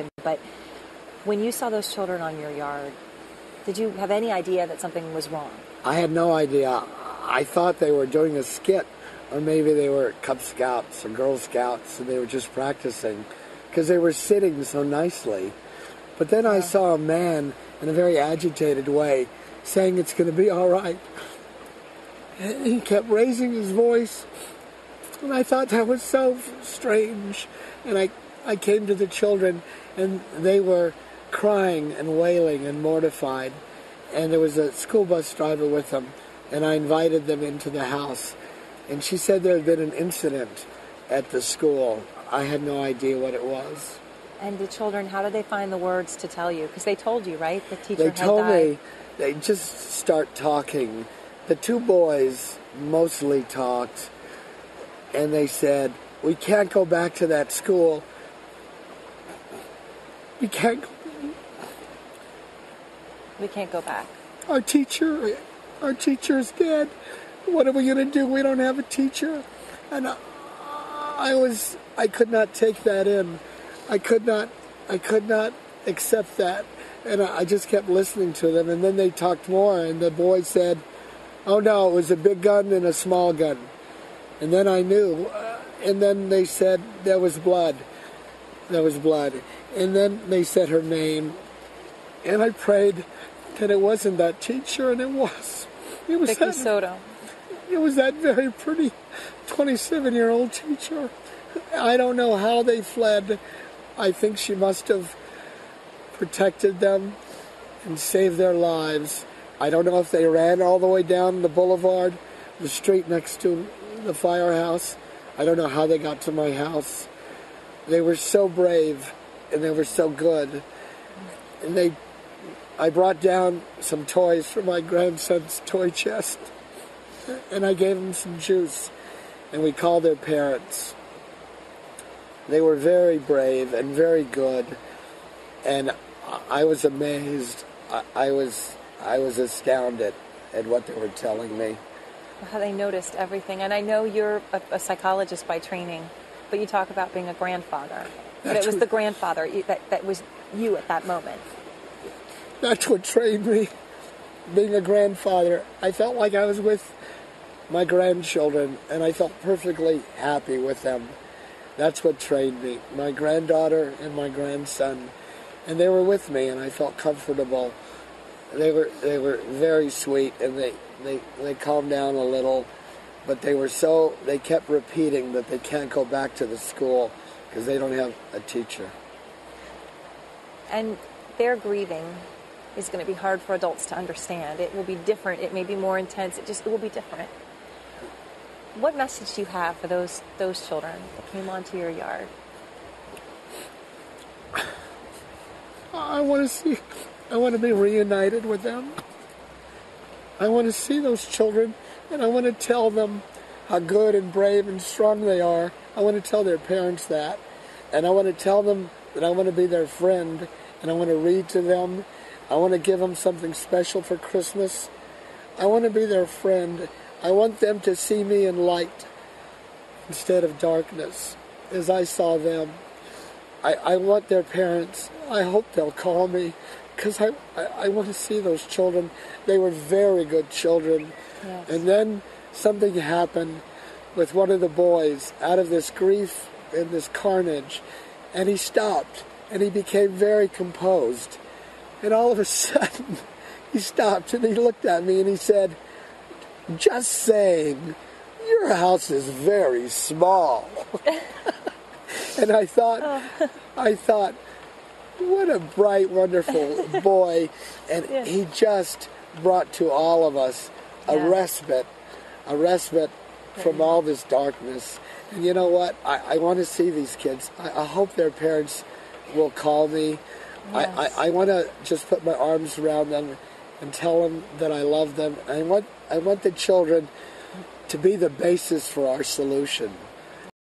happen. But when you saw those children on your yard, did you have any idea that something was wrong? I had no idea. I thought they were doing a skit, or maybe they were Cub Scouts or Girl Scouts, and they were just practicing because they were sitting so nicely. But then I saw a man in a very agitated way saying it's going to be all right. And he kept raising his voice, and I thought that was so strange. And I came to the children, and they were crying and wailing and mortified. And there was a school bus driver with them, and I invited them into the house. And she said there had been an incident at the school. I had no idea what it was. And the children, how did they find the words to tell you? Because they told you, right? The teacher They had told died. me, they just start talking. The two boys mostly talked, and they said, we can't go back to that school. We can't go back. Our teacher is dead. What are we going to do? We don't have a teacher. And I could not take that in. I could not accept that. And I just kept listening to them. And then they talked more, and the boy said, oh no, it was a big gun and a small gun. And then I knew. And then they said there was blood. There was blood. And then they said her name. And I prayed that it wasn't that teacher, and it was. It was Vicky Soto. It was that very pretty 27-year-old teacher. I don't know how they fled. I think she must have protected them and saved their lives. I don't know if they ran all the way down the boulevard, the street next to the firehouse. I don't know how they got to my house. They were so brave, and they were so good. And I brought down some toys from my grandson's toy chest, and I gave them some juice, and we called their parents. They were very brave and very good, and I was amazed. I was astounded at what they were telling me. How they noticed everything. And I know you're a psychologist by training, but you talk about being a grandfather. But it was the grandfather that was you at that moment. That's what trained me, being a grandfather. I felt like I was with my grandchildren, and I felt perfectly happy with them. That's what trained me. My granddaughter and my grandson, and they were with me, and I felt comfortable. They were very sweet, and they calmed down a little, but they kept repeating that they can't go back to the school because they don't have a teacher. And their grieving is going to be hard for adults to understand. It will be different. It may be more intense. It will be different. What message do you have for those children that came onto your yard? I want to be reunited with them. I want to see those children, and I want to tell them how good and brave and strong they are. I want to tell their parents that, and I want to tell them that I want to be their friend, and I want to read to them. I want to give them something special for Christmas. I want to be their friend. I want them to see me in light instead of darkness, as I saw them. I want their parents, I hope they'll call me, because I want to see those children. They were very good children. Yes. And then something happened with one of the boys out of this grief and this carnage, and he stopped, and he became very composed. And all of a sudden, he stopped, and he looked at me, and he said, just saying, your house is very small. And I thought, what a bright, wonderful boy. And he just brought to all of us a respite from all this darkness. And you know what? I want to see these kids. I hope their parents will call me. Yes. I want to just put my arms around them and tell them that I love them. I want the children to be the basis for our solution.